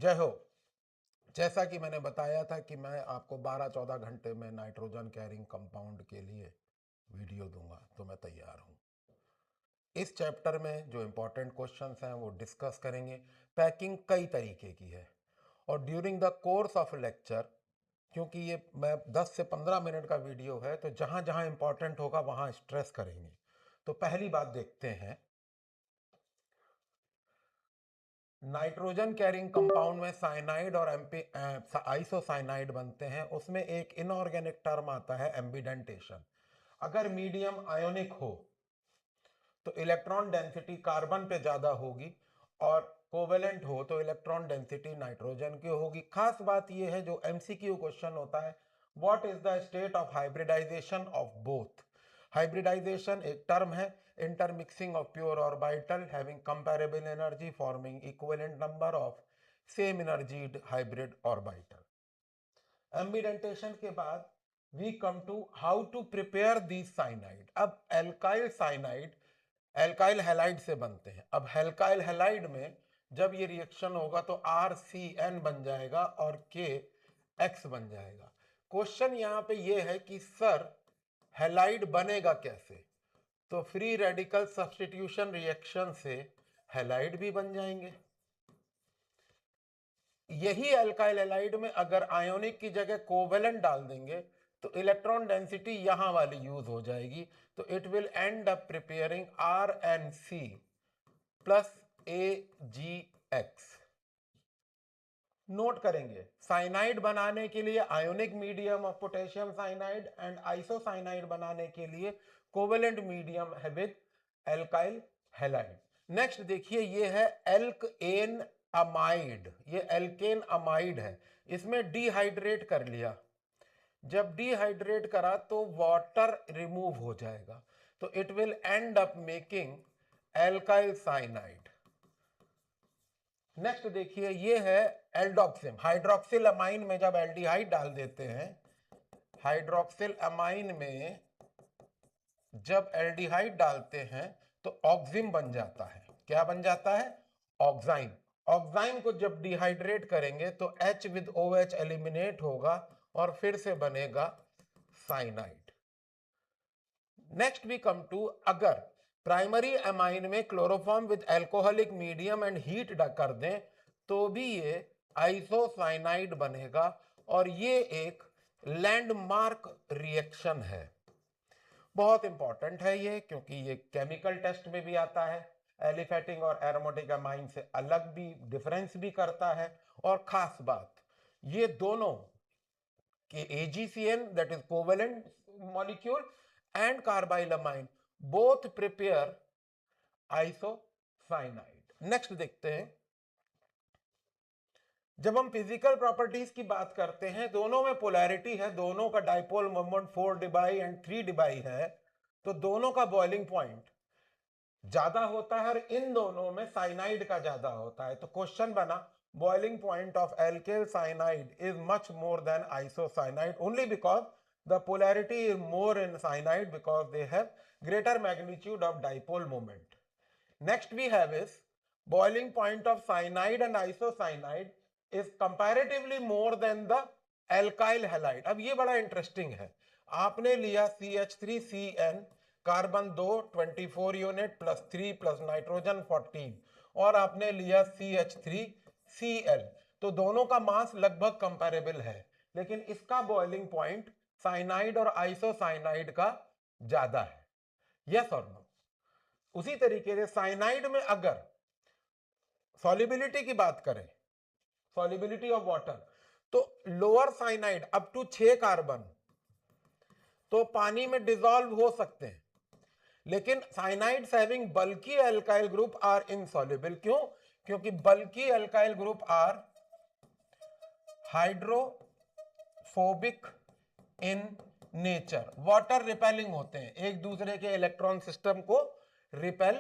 जय हो। जैसा कि मैंने बताया था कि मैं आपको 12-14 घंटे में नाइट्रोजन कैरिंग कंपाउंड के लिए वीडियो दूंगा, तो मैं तैयार हूं। इस चैप्टर में जो इंपॉर्टेंट क्वेश्चंस हैं वो डिस्कस करेंगे। पैकिंग कई तरीके की है और during the course of lecture, क्योंकि ये मैं 10 से 15 मिनट का वीडियो है, तो जहां जहां इंपॉर्टेंट होगा वहां स्ट्रेस करेंगे। तो पहली बात देखते हैं, नाइट्रोजन कैरिंग कंपाउंड में साइनाइड और आइसोसाइनाइड बनते हैं। उसमें एक इनऑर्गेनिक टर्म आता है एम्बिडेंटेशन। अगर मीडियम आयोनिक हो तो इलेक्ट्रॉन डेंसिटी कार्बन पे ज्यादा होगी और कोवेलेंट हो तो इलेक्ट्रॉन डेंसिटी नाइट्रोजन की होगी। खास बात यह है जो एमसीक्यू क्वेश्चन होता है, what is the state of hybridisation of both. Hybridisation एक टर्म है, intermixing of pure orbital having comparable energy forming equivalent number of same energised hybrid orbital. Ambidentation के बाद we come to how to prepare the cyanide. अब alkyl cyanide alkyl halide से बनते हैं। अब alkyl halide में जब ये रिएक्शन होगा तो RCN बन जाएगा और KX बन जाएगा। क्वेश्चन यहां पे ये है कि सर हैलाइड बनेगा कैसे? तो फ्री रेडिकल सब्स्टिट्यूशन रिएक्शन से हैलाइड भी बन जाएंगे। यही अल्काइल हैलाइड में अगर आयोनिक की जगह कोवेलेंट डाल देंगे तो इलेक्ट्रॉन डेंसिटी यहां वाली यूज हो जाएगी, तो it will and up preparing RNC plus AgX। Note करेंगे, साइनाइड बनाने के लिए ionic medium of potassium cyanide and isocyanide बनाने के लिए कोवेलेंट मीडियम है विद एल्काइल हैलाइड। नेक्स्ट देखिए, ये है एल्केन अमाइड। ये एल्केन अमाइड है, इसमें डिहाइड्रेट कर लिया। जब डिहाइड्रेट करा तो वाटर रिमूव हो जाएगा, तो it will and up making alkyl cyanide. Next देखिए, ये है एल्डोक्सिम। हाइड्रोक्सिल अमाइन में जब एल्डिहाइड डाल देते हैं, हाइड्रोक्सिल अमाइन में जब एल्डिहाइड डालते हैं तो ऑक्सिम बन जाता है। क्या बन जाता है? ऑक्साइम। ऑक्साइम को जब डिहाइड्रेट करेंगे तो H विद OH एलिमिनेट होगा और फिर से बनेगा cyanide. Next we come to, अगर प्राइमरी अमाइन में chloroform with alcoholic medium and heat कर दें तो भी ये आइसोसाइनाइड बनेगा और ये एक लैंडमार्क रिएक्शन है। बहुत इंपॉर्टेंट है ये, क्योंकि ये केमिकल टेस्ट में भी आता है। एलिफेटिक और एरोमेटिक अमाइन से अलग भी डिफरेंस भी करता है। और खास बात, ये दोनों के AgCN that is covalent molecule and carbylamine both prepare isocyanide। Next देखते हैं, जब हम फिजिकल प्रॉपर्टीज की बात करते हैं, दोनों में पोलैरिटी है, दोनों का dipole moment 4 debye and 3 debye है, तो दोनों का बॉइलिंग पॉइंट ज्यादा होता है और इन दोनों में साइनाइड का ज्यादा होता है। तो क्वेश्चन बना, boiling point of alkyl cyanide is much more than isocyanide only because the polarity is more in cyanide because they have greater magnitude of dipole moment. Next we have is boiling point of cyanide and isocyanide is comparatively more than the alkyl halide। अब ये बड़ा interesting है, आपने लिया CH3CN carbon 2 24 unit plus 3 plus nitrogen 14 और आपने लिया CH3Cl, तो दोनों का मास लगभग कंपैरेबल है, लेकिन इसका बॉइलिंग पॉइंट साइनाइड और आइसोसाइनाइड का ज्यादा है। यस और नो? उसी तरीके से साइनाइड में अगर सॉल्युबिलिटी की बात करें, सॉल्युबिलिटी ऑफ वाटर, तो lower cyanide up to 6 carbon तो पानी में डिसॉल्व हो सकते हैं, लेकिन cyanides having bulky alkyl group are insoluble. क्यों? क्योंकि bulky alkyl group are hydrophobic in nature, water repelling होते हैं, एक दूसरे के इलेक्ट्रॉन सिस्टम को रिपेल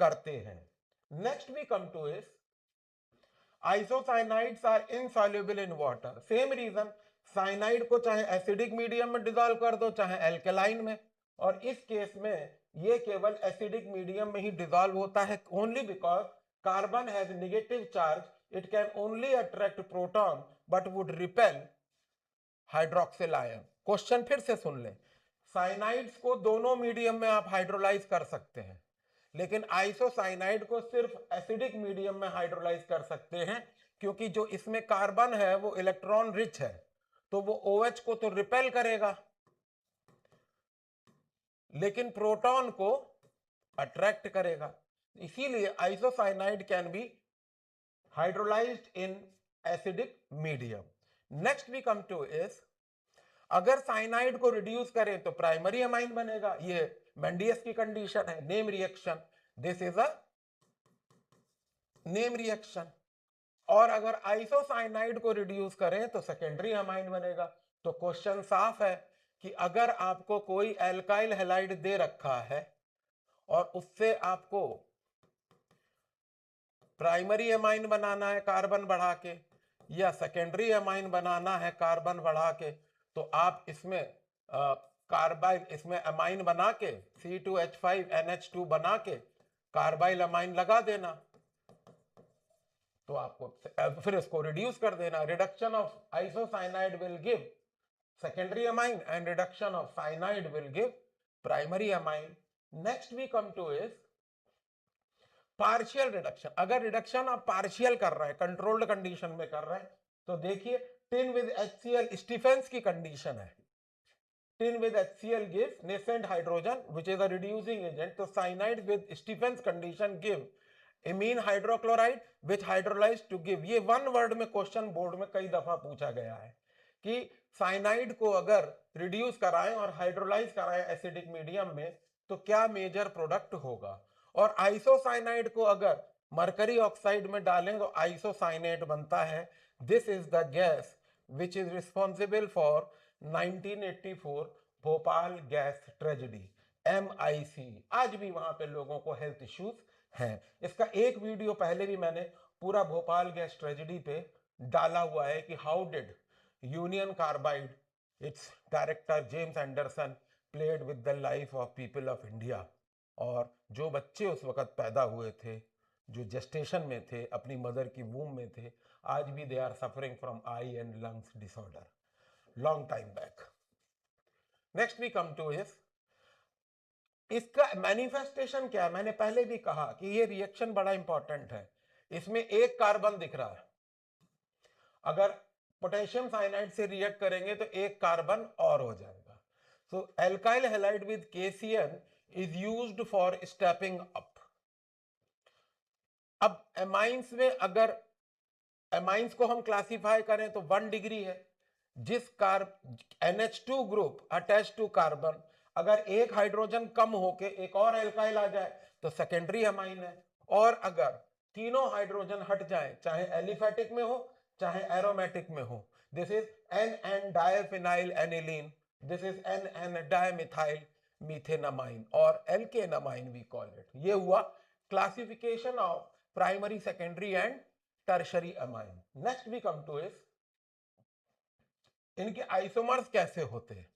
करते हैं। Next we come to is isocyanides are insoluble in water. Same reason, cyanide को चाहे एसिडिक मीडियम में डिसॉल्व कर दो चाहे एल्केलाइन में, और इस केस में ये केवल एसिडिक मीडियम में ही डिसॉल्व होता है, only because carbon has negative charge it can only attract proton but would repel hydroxyl ion. Question फिर से सुन लें, साइनाइड्स को दोनों मीडियम में आप हाइड्रोलाइज कर सकते हैं, लेकिन आइसोसाइनाइड को सिर्फ एसिडिक मीडियम में हाइड्रोलाइज कर सकते हैं, क्योंकि जो इसमें कार्बन है वो इलेक्ट्रॉन रिच है, तो वो OH को तो रिपेल करेगा लेकिन प्रोटॉन को अट्रैक्ट करेगा। इसीलिए isocyanide can be hydrolysed in acidic medium. Next we come to is, अगर साइनाइड को रिड्यूस करें तो प्राइमरी अमाइन बनेगा, ये मेंडियस की कंडीशन है, name reaction, this is a name reaction. और अगर आइसोसाइनाइड को रिड्यूस करें तो सेकेंडरी अमाइन बनेगा। तो क्वेश्चन साफ है कि अगर आपको कोई एल्काइल हैलाइड दे रखा है और उससे आपको प्राइमरी अमाइन बनाना है कार्बन बढ़ा के, या सेकेंडरी अमाइन बनाना है कार्बन बढ़ा के, तो आप इसमें कार्बाइल, इसमें अमाइन बना के C2H5NH2 बना के कार्बाइल अमाइन लगा देना, तो आपको फिर इसको रिड्यूस कर देना। Reduction of isocyanide will give secondary amine and reduction of cyanide will give primary amine. Next we come to is partial reduction। अगर रिडक्शन आप पार्शियल कर रहे हैं, कंट्रोल्ड कंडीशन में कर रहे हैं, तो देखिए टिन विद HCl स्टीफेंस की कंडीशन है, tin with HCl gives nascent hydrogen which is a reducing agent, तो cyanide with Stephen's condition give amine hydrochloride which hydrolyzed to give। ये वन वर्ड में क्वेश्चन बोर्ड में कई दफा पूछा गया है कि साइनाइड को अगर रिड्यूस कराएं और हाइड्रोलाइज कराएं एसिडिक मीडियम में तो क्या मेजर प्रोडक्ट होगा, और आइसोसाइनाइड को अगर मरकरी ऑक्साइड में डालें तो आइसोसाइनेट बनता है। This is the gas which is responsible for 1984 Bhopal gas tragedy, MIC। आज भी वहां पे लोगों को हेल्थ इश्यूज हैं। इसका एक वीडियो पहले भी मैंने पूरा भोपाल गैस ट्रेजेडी पे डाला हुआ है कि how did union carbide, it's director James Anderson played with the life of people of India. और जो बच्चे उस वक्त पैदा हुए थे, जो जेस्टेशन में थे, अपनी मदर की वूम में थे, आज भी they are suffering from eye and lungs disorder long time back. Next we come to is, इसका मैनिफेस्टेशन क्या है। मैंने पहले भी कहा कि ये रिएक्शन बड़ा इंपॉर्टेंट है। इसमें एक कार्बन दिख रहा है, अगर पोटेशियम साइनाइड से रिएक्ट करेंगे तो एक कार्बन और हो जाएगा। So alkyl halide with KCl is used for stepping up. अब एमाइंस में अगर एमाइंस को हम क्लासिफाई करें तो 1 डिग्री है। जिस NH2 group attach to carbon, अगर एक हाइड्रोजन कम होके एक और एल्काइल आ जाए तो सेकेंडरी अमाइन है, और अगर तीनों हाइड्रोजन हट जाए, चाहे एलिफेटिक में हो चाहे एरोमेटिक में हो, this is NN diphenyl aniline, this is NN dimethyl methanamine और एल्केनामाइन वी कॉल इट। ये हुआ classification of primary, secondary and tertiary amine. Next we come to is इनके आइसोमर्स कैसे होते हैं।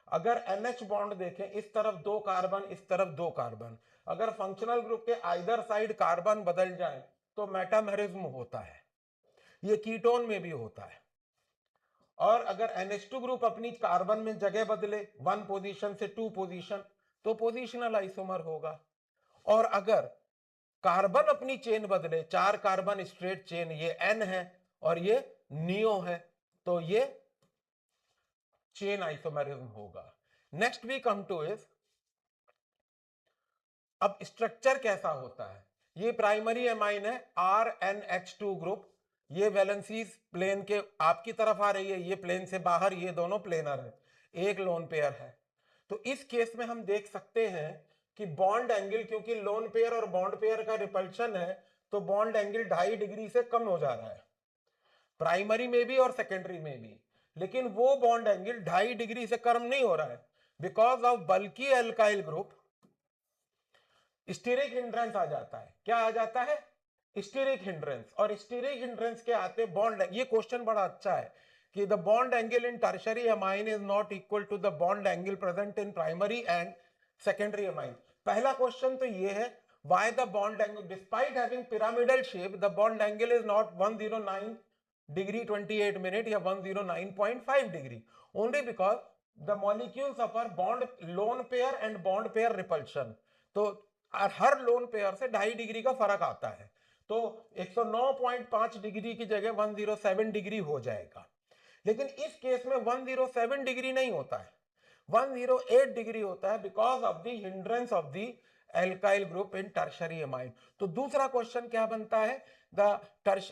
अगर NH बॉन्ड देखें, इस तरफ 2 कार्बन, इस तरफ 2 कार्बन, अगर फंक्शनल ग्रुप के आइदर साइड कार्बन बदल जाए तो मेटामेरिज्म होता है। ये कीटोन में भी होता है। और अगर NH2 ग्रुप अपनी कार्बन में जगह बदले 1 पोजीशन से 2 पोजीशन, तो पोजीशनल आइसोमर होगा। और अगर कार्बन अपनी चेन बदले, 4 कार्बन स्ट्रेट चेन, ये N है और ये नियो है, तो ये चेन आइसोमेरिज्म होगा। Next we come to is, अब स्ट्रक्चर कैसा होता है। ये प्राइमरी एमाइन है RNH2 ग्रुप, ये वैलेंसीज प्लेन के आपकी तरफ आ रही है, ये प्लेन से बाहर, ये दोनों प्लेनर है, एक लोन पेयर है। तो इस केस में हम देख सकते हैं कि बॉन्ड एंगल, क्योंकि लोन पेयर और बॉन्ड पेयर का रिपल्शन है, तो बॉन्ड एंगल 2.5 डिग्री से कम हो जा रहा है, प्राइमरी में भी और सेकेंडरी में भी। लेकिन वो बॉन्ड एंगल 2.5 डिग्री से कम नहीं हो रहा है, बिकॉज ऑफ बल्कि एल्काइल ग्रुप स्टीरिक हिंड्रेंस आ जाता है। क्या आ जाता है? Steric hindrance. और स्टीरिक हिंड्रेंस के आते बॉन्ड, ये क्वेश्चन बड़ा अच्छा है कि the bond angle in tertiary amine is not equal to the bond angle present in primary and secondary amine. पहला क्वेश्चन तो ये है, why the bond angle, despite having pyramidal shape, the bond angle is not 109 degree 28 minute या 109.5 degree, only because the molecules suffer bond lone pair and bond pair repulsion. तो हर lone pair से 2.5 degree का फर्क आता है, तो 109.5 degree की जगह 107 डिग्री हो जाएगा। लेकिन इस केस में 107 डिग्री नहीं होता है, 108 डिग्री होता है, because of the hindrance of the alkyl group in tertiary amine. तो दूसरा क्वेश्चन क्या बनता है, the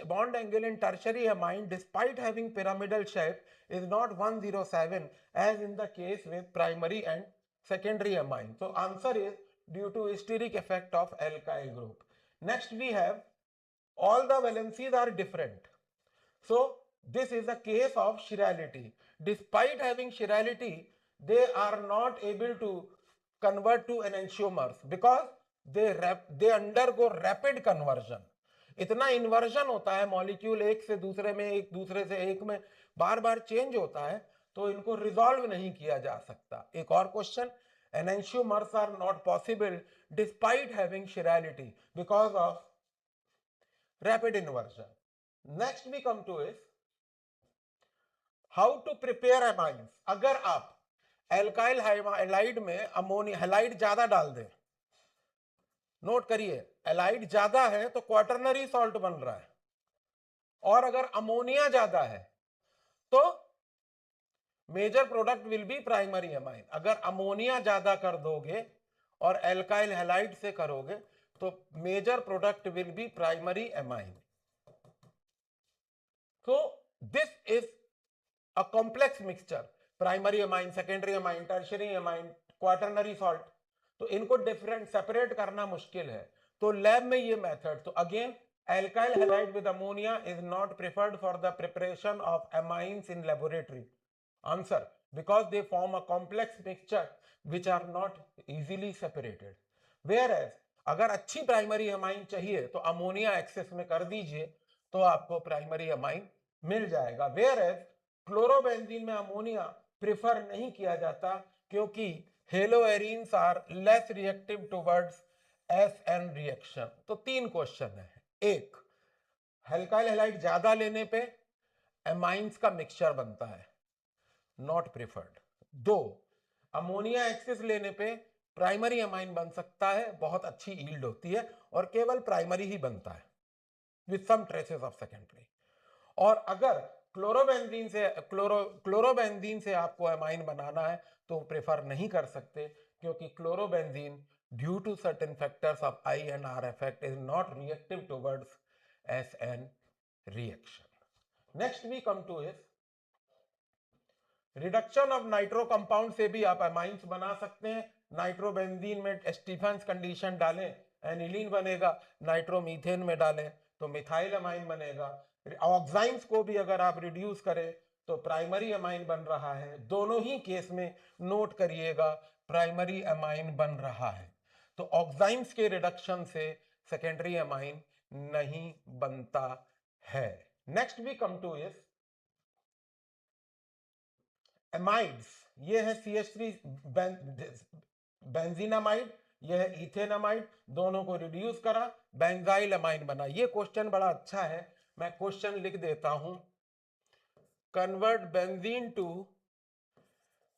bond angle in tertiary amine despite having pyramidal shape is not 107 as in the case with primary and secondary amine. So answer is due to steric effect of alkyl group. Next we have all the valencies are different. So this is a case of chirality. Despite having chirality, they are not able to convert to enantiomers because they undergo rapid conversion. इतना inversion होता है molecule एक से दूसरे में, एक दूसरे से एक में बार बार चेंज होता है, तो इनको रिजॉल्व नहीं किया जा सकता। एक और question, enantiomers are not possible despite having chirality because of rapid inversion. Next we come to is how to prepare amines. अगर आप एल्काइल हैलाइड में अमोनिया हैलाइड ज्यादा डाल दें, नोट करिए हैलाइड ज्यादा है तो क्वाटरनरी सॉल्ट बन रहा है, और अगर अमोनिया ज्यादा है तो major product will be primary amine. अगर अमोनिया ज्यादा कर दोगे और एल्काइल हैलाइड से करोगे तो major product will be primary amine. So this is a complex mixture, primary amine, secondary amine, tertiary amine, quaternary salt, तो इनको डिफरेंट सेपरेट करना मुश्किल है, तो लैब में ये मेथड। तो again alkyl halide with ammonia is not preferred for the preparation of amines in laboratory. Answer, because they form a complex mixture which are not easily separated. Whereas अगर अच्छी primary amine चाहिए तो ammonia excess में कर दीजिए तो आपको primary amine मिल जाएगा। Whereas क्लोरोबेंजीन में अमोनिया प्रिफर नहीं किया जाता क्योंकि haloarenes are less reactive towards SN reaction. तो तीन क्वेश्चन है, एक एल्काइल हैलाइड ज्यादा लेने पे एमाइंस का मिक्सचर बनता है, नॉट प्रिफर्ड। दो, अमोनिया एक्सेस लेने पे प्राइमरी एमाइन बन सकता है, बहुत अच्छी यील्ड होती है और केवल प्राइमरी ही बनता है with some traces of secondary. और अगर क्लोरोबेंजीन से आपको एमाइन बनाना है तो प्रेफर नहीं कर सकते क्योंकि chlorobenzene due to certain factors of I and R effect is not reactive towards SN reaction. Next we come to is reduction of nitro compound से भी आप एमाइंस बना सकते हैं। नाइट्रोबेंजीन में स्टीफेंस कंडीशन डालें, एनिलीन बनेगा, नाइट्रोमीथेन में डालें तो मिथाइल एमाइन बनेगा। ऑक्साइंस को भी अगर आप रिड्यूस करें तो प्राइमरी एमाइन बन रहा है। दोनों ही केस में नोट करिएगा प्राइमरी एमाइन बन रहा है। तो ऑक्साइंस के रिडक्शन से सेकेंडरी एमाइन नहीं बनता है। Next we come to is amides. ये है CH3 बेंजीनामाइड, ये है इथेनामाइड, दोनों को रिड्यूस करा, बेंजाइल एमाइन बना। ये क्वेश्चन बड़ा अच्छा है, मैं क्वेश्चन लिख देता हूं, convert benzene to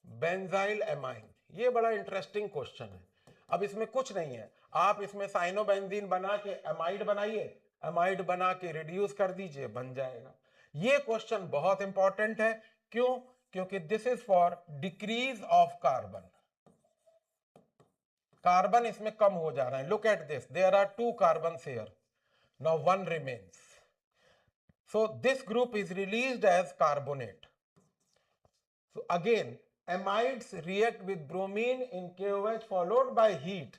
benzyl amine. ये बड़ा इंटरेस्टिंग क्वेश्चन है। अब इसमें कुछ नहीं है, आप इसमें साइनोबेंजीन बना के एमाइड बनाइए, एमाइड बना के रिड्यूस कर दीजिए, बन जाएगा। ये क्वेश्चन बहुत इंपॉर्टेंट है, क्यों? क्योंकि this is for decrease of carbon. Carbon इसमें कम हो जा रहा है। Look at this, there are 2 carbons here, now 1 remains, so this group is released as carbonate. So again amides react with bromine in KOH followed by heat.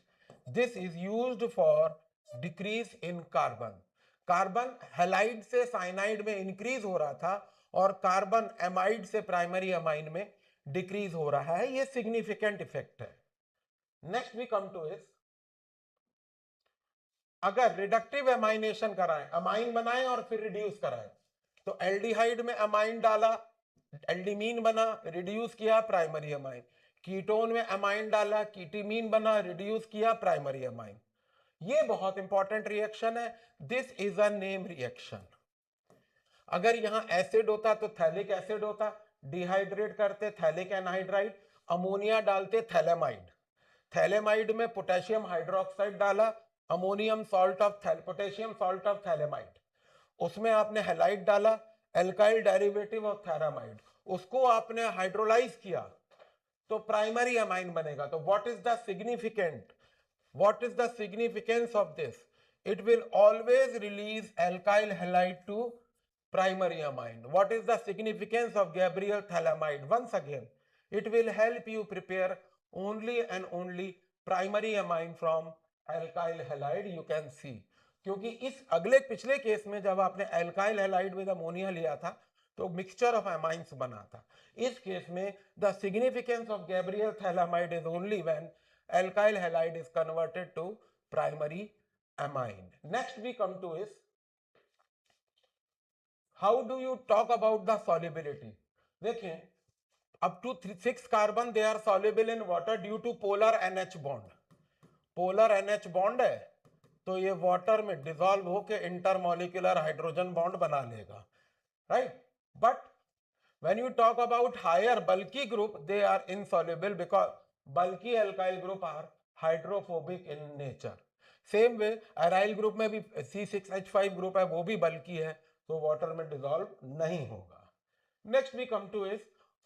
This is used for decrease in carbon. Carbon halide से cyanide में increase हो रहा था और carbon amide से primary amine में decrease हो रहा है। ये सिग्निफिकेंट इफेक्ट है। Next we come to is, अगर रिडक्टिव एमाइनेशन कराएं, अमाइन बनाएं और फिर रिड्यूस कराएं, तो एल्डिहाइड में अमाइन डाला, एल्डिमीन बना, रिड्यूस किया, प्राइमरी अमाइन। कीटोन में अमाइन डाला, कीटीमीन बना, रिड्यूस किया, प्राइमरी अमाइन। ये बहुत इंपॉर्टेंट रिएक्शन है, this is a name reaction. अगर यहां एसिड होता तो थैलिक एसिड होता, डिहाइड्रेट करते थैलिक एनहाइड्राइड, अमोनिया डालते थैलेमाइड, थैलेमाइड में पोटेशियम हाइड्रोक्साइड डाला, ammonium salt of potassium salt of phthalimide, उसमें आपने हैलाइड डाला, एल्काइल डेरिवेटिव ऑफ थैरामाइड, उसको आपने हाइड्रोलाइज किया तो प्राइमरी अमाइन बनेगा। तो what is the significant, what is the significance of this? It will always release alkyl halide to primary amine. What is the significance of Gabriel thalamide? Once again, it will help you prepare only and only primary amine from alkyl halide. You can see, क्योंकि इस अगले पिछले case में जब आपने alkyl halide with ammonia लिया था तो मिक्सचर ऑफ अमाइंस बना था। इस केस में the significance of Gabriel phthalimide is only when alkyl halide is converted to primary amine. Next we come to is how do you talk about the solubility? देखिए, up to 6 carbon they are soluble in water due to polar NH bond. polar NH bond है तो ये water में dissolve होके intermolecular hydrogen bond बना लेगा, right? But when you talk about higher bulky group, they are insoluble because bulky alkyl group are hydrophobic in nature. Same way aryl group में भी C6H5 group है, वो भी bulky है तो water में dissolve नहीं होगा। Next we come to is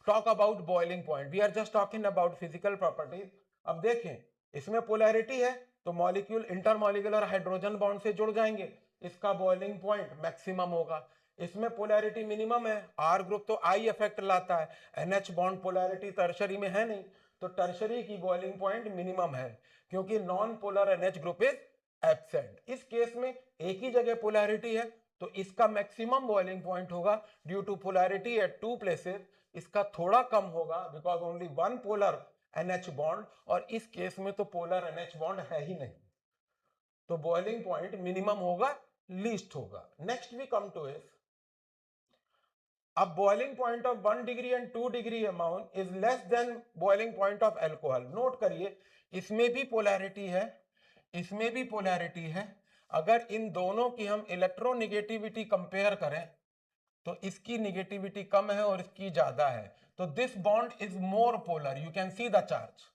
talk about boiling point. We are just talking about physical properties. अब देखें, इसमें polarity है तो मॉलिक्यूल इंटरमॉलिक्यूलर हाइड्रोजन बॉन्ड से जुड़ जाएंगे, इसका बॉइलिंग पॉइंट मैक्सिमम होगा। इसमें पोलैरिटी मिनिमम है, आर ग्रुप तो आई इफेक्ट लाता है, एनएच बॉन्ड पोलैरिटी टर्शरी में है नहीं तो टर्शरी की बॉइलिंग पॉइंट मिनिमम है क्योंकि non polar NH group is absent. इस केस में एक ही जगह पोलैरिटी है तो इसका मैक्सिमम बॉइलिंग पॉइंट होगा due to polarity at 2 places. इसका थोड़ा कम होगा because only 1 polar NH bond और इस केस में तो पोलर एनएच बॉन्ड है ही नहीं तो बॉइलिंग पॉइंट मिनिमम होगा, लीस्ट होगा। Next we come to is अब boiling point of 1 degree and 2 degree amount is less than boiling point of alcohol. Note करिए, इसमें भी पोलैरिटी है, इसमें भी पोलैरिटी है। अगर इन दोनों की हम इलेक्ट्रोनेगेटिविटी कंपेयर करें तो इसकी नेगेटिविटी कम है और इसकी ज्यादा है तो this bond is more polar. You can see the charge,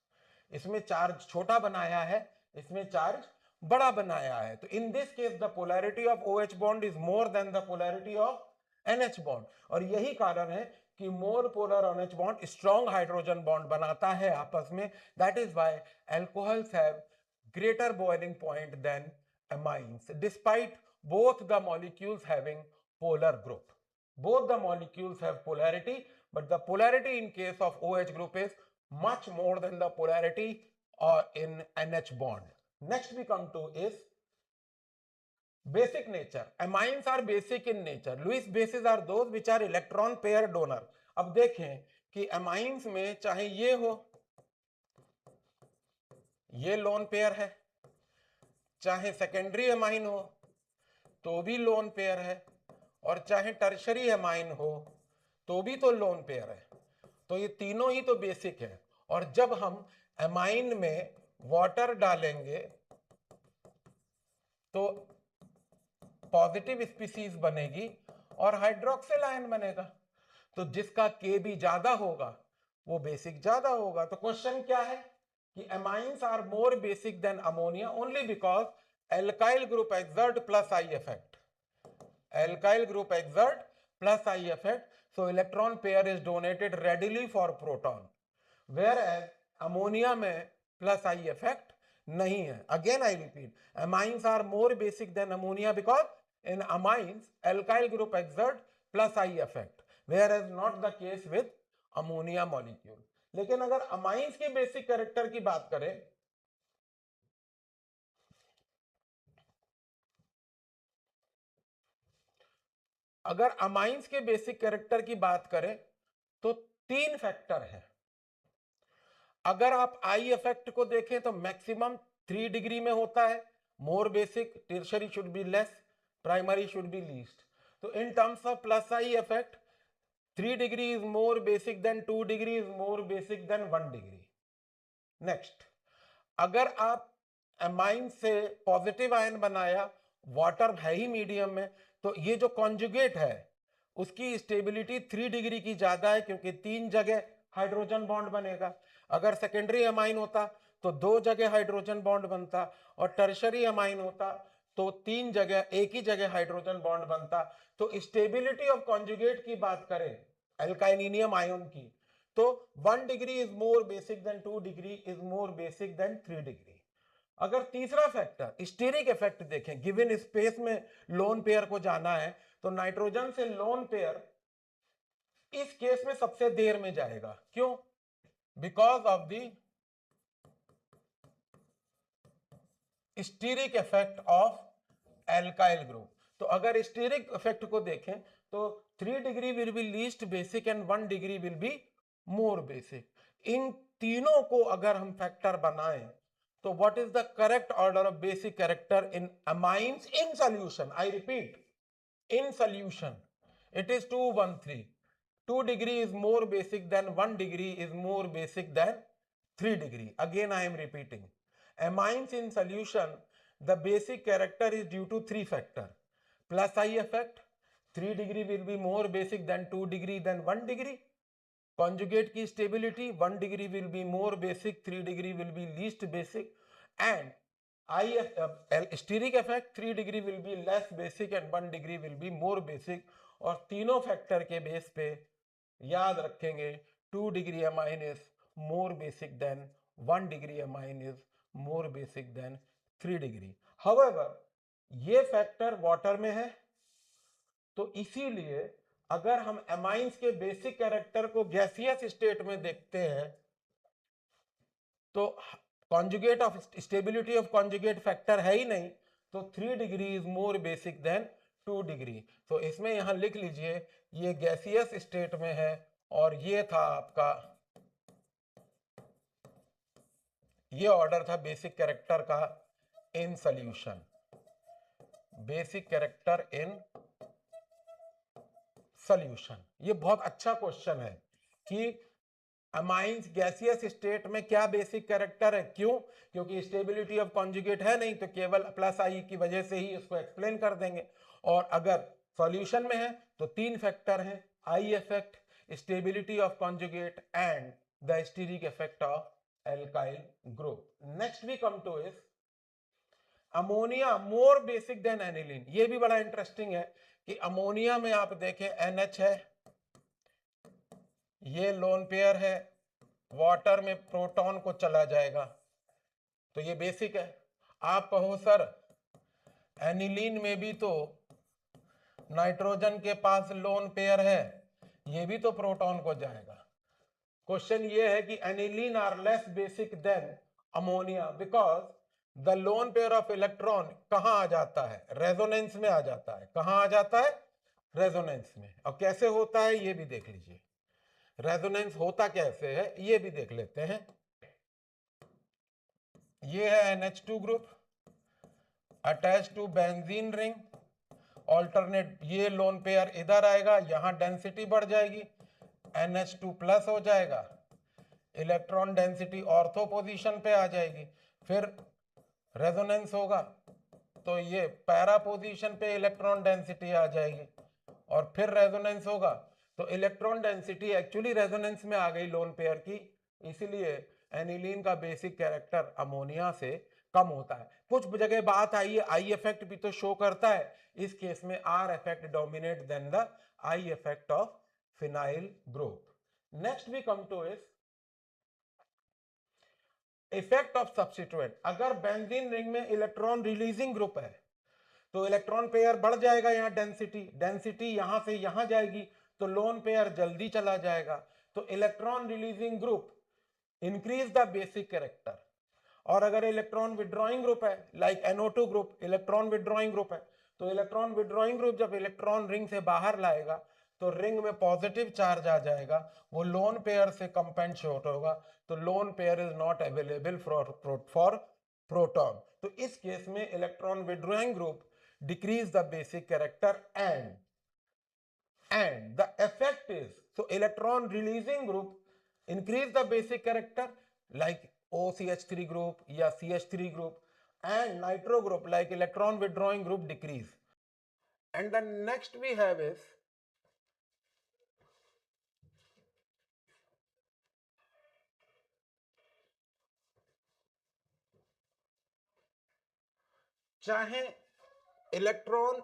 इसमें चार्ज छोटा बनाया है, इसमें चार्ज बड़ा बनाया है। तो in this case the polarity of OH bond is more than the polarity of NH bond और यही कारण है कि more polar NH bond strong hydrogen bond बनाता है आपस में। That is why alcohols have greater boiling point than amines despite both the molecules having polar group. Both the molecules have polarity but the polarity in case of OH group is much more than the polarity in NH bond. Next we come to is basic nature. Amines are basic in nature. Lewis bases are those which are electron pair donor. अब देखें कि amines में चाहे ये हो, ये lone pair है, चाहे सेकेंडरी अमाइन हो तो भी लोन पेयर है और चाहे टर्शरी अमाइन हो तो भी तो लोन पेयर है। तो ये तीनों ही तो बेसिक है और जब हम अमाइन में वाटर डालेंगे तो पॉजिटिव स्पीसीज बनेगी और हाइड्रोक्सिल आयन बनेगा तो जिसका के भी ज्यादा होगा वो बेसिक ज्यादा होगा। तो क्वेश्चन क्या है कि amines are more basic than ammonia only because alkyl group exert plus I effect. Alkyl group exert plus I effect, so electron pair is donated readily for proton. Whereas ammonia में plus I effect नहीं है। Again I repeat, amines are more basic than ammonia because in amines alkyl group exert plus I effect, whereas not the case with ammonia molecule. लेकिन अगर amines के basic character की बात करें अगर amines के बेसिक कैरेक्टर की बात करें तो 3 फैक्टर है। अगर आप आई इफेक्ट को देखें तो मैक्सिमम 3 डिग्री में होता है, more basic, tertiary should be less, primary should be least. तो in terms of plus I effect 3 degree is more basic than 2 degree is more basic than 1 degree. Next, अगर आप amine से positive ion बनाया, water है ही medium में, तो ये जो कॉन्जुगेट है उसकी स्टेबिलिटी 3 डिग्री की ज्यादा है, क्योंकि 3 जगह हाइड्रोजन बॉन्ड बनेगा। अगर सेकेंडरी अमाइन होता तो 2 जगह हाइड्रोजन बॉन्ड बनता, और टर्शरी अमाइन होता तो 3 जगह, एक ही जगह हाइड्रोजन बॉन्ड बनता। तो स्टेबिलिटी ऑफ कॉन्जुगेट की बात करें एल्काइनियम आयन की, तो 1 degree is more basic than 2 degree is more basic than 3 degree. अगर तीसरा फैक्टर स्टीरिक इफेक्ट देखें, गिवन स्पेस में लोन पेयर को जाना है, तो नाइट्रोजन से लोन पेयर इस केस में सबसे देर में जाएगा। क्यों? Because of the steric effect of alkyl group. तो अगर स्टीरिक इफेक्ट को देखें तो 3 degree will be least basic and 1 degree will be more basic. इन तीनों को अगर हम फैक्टर बनाएं तो what is the correct order of basic character in amines in solution? I repeat, in solution it is 2 1 3। 2 degree is more basic than 1 degree is more basic than 3 degree। Again I am repeating, amines in solution the basic character is due to 3 factor plus I effect। 3 degree will be more basic than 2 degree than 1 degree। conjugate की stability 1 degree will be more basic, 3 degree will be least basic, and steric effect 3 degree will be less basic and 1 degree will be more basic. और तीनों factor के base पे याद रखेंगे 2 degree amine is more basic than 1 degree amine is more basic than 3 degree. However ये factor water में है, तो इसीलिए अगर हम अमाइंस के बेसिक कैरेक्टर को गैसियस स्टेट में देखते हैं तो conjugate of stability of conjugate factor है ही नहीं, तो 3 degree is more basic than 2 degree. तो इसमें यहां लिख लीजिए ये गैसियस स्टेट में है, और ये था आपका, ये ऑर्डर था बेसिक कैरेक्टर का in solution. Basic character in solution, ये बहुत अच्छा क्वेश्चन है कि अमाइंस गैसियस स्टेट में क्या बेसिक कैरेक्टर है। क्यों? क्योंकि स्टेबिलिटी ऑफ कॉन्जुगेट है नहीं, तो केवल प्लस आई की वजह से ही इसको एक्सप्लेन कर देंगे। और अगर सॉल्यूशन में है तो 3 फैक्टर हैं, I effect, stability of conjugate and the steric effect of alkyl group. Next we come to is ammonia more basic than aniline. ये भी बड़ा इंटरेस्टिंग है कि अमोनिया में आप देखें NH है, ये लोन पेयर है, वाटर में प्रोटॉन को चला जाएगा, तो ये बेसिक है। आप कहो सर एनिलीन में भी तो नाइट्रोजन के पास लोन पेयर है, ये भी तो प्रोटॉन को जाएगा। क्वेश्चन ये है कि aniline are less basic than ammonia because the lone pair of electron कहां आ जाता है? रेजोनेंस में आ जाता है। कहां आ जाता है? रेजोनेंस में। और कैसे होता है ये भी देख लीजिए, रेजोनेंस होता कैसे है ये भी देख लेते हैं। ये है NH2 group attach to benzene ring, alternate, ये लोन पेयर इधर आएगा, यहां डेंसिटी बढ़ जाएगी, NH2 प्लस हो जाएगा, इलेक्ट्रॉन डेंसिटी ऑर्थो पोजीशन पे आ जाएगी, फिर रेजोनेंस होगा तो ये पैरा पोजीशन पे इलेक्ट्रॉन डेंसिटी आ जाएगी, और फिर रेजोनेंस होगा तो इलेक्ट्रॉन डेंसिटी एक्चुअली रेजोनेंस में आ गई लोन पेयर की, इसीलिए एनिलीन का बेसिक कैरेक्टर अमोनिया से कम होता है। कुछ जगह बात आई है आई इफेक्ट भी तो शो करता है, इस केस में R effect dominate than the I effect of phenyl group. Next we come to is effect of substituent. अगर बेंजीन रिंग में इलेक्ट्रॉन रिलीजिंग ग्रुप है तो इलेक्ट्रॉन पेयर बढ़ जाएगा, यहां डेंसिटी यहां से यहां जाएगी तो लोन पेयर जल्दी चला जाएगा, तो electron releasing group increase the basic character. और अगर इलेक्ट्रॉन विड्रॉइंग ग्रुप है like NO2 group electron withdrawing group है, तो इलेक्ट्रॉन विड्रॉइंग ग्रुप जब इलेक्ट्रॉन रिंग से बाहर लाएगा तो रिंग में पॉजिटिव चार्ज आ जाएगा, वो लोन पेयर से कंपेंसेट होगा, तो lone pair is not available for proton. तो इस केस में electron withdrawing group decrease the basic character and the effect is, so electron releasing group increase the basic character like OCH3 group या CH3 group, and nitro group like electron withdrawing group decrease. And the next we have is चाहे electron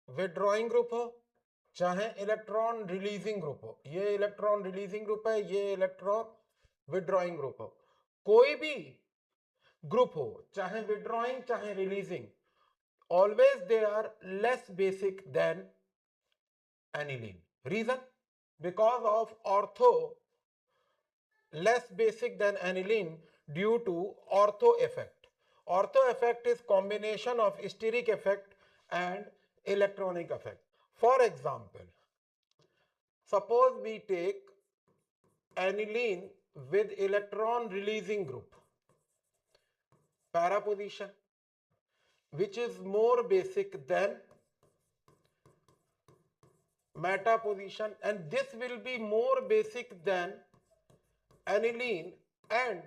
withdrawing group हो चाहे electron releasing group हो, ये electron releasing group है, ये electron withdrawing group हो, कोई भी ग्रुप हो चाहे विड्रॉइंग चाहे releasing, always they are less basic than aniline. Reason? Because of ortho less basic than aniline due to ortho effect. Ortho effect is combination of steric effect and electronic effect. For example, suppose we take aniline with electron releasing group, para position, which is more basic than meta position, and this will be more basic than aniline, and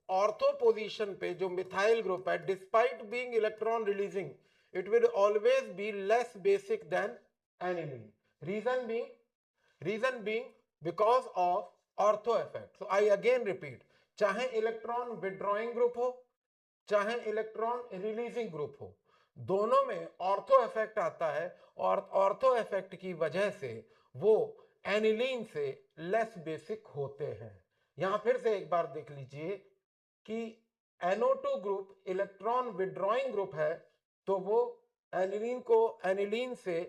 ortho position पे जो methyl group है, despite being electron releasing, it will always be less basic than aniline. Reason being because of ortho effect. So I again repeat, चाहे electron withdrawing group हो चाहे electron releasing group हो, दोनों में ortho effect आता है, और ऑर्थो इफेक्ट की वजह से वो एनिलीन से लेस बेसिक होते हैं. यहां फिर से एक बार देख लीजिए कि NO2 group electron withdrawing group है तो वो एनिलीन से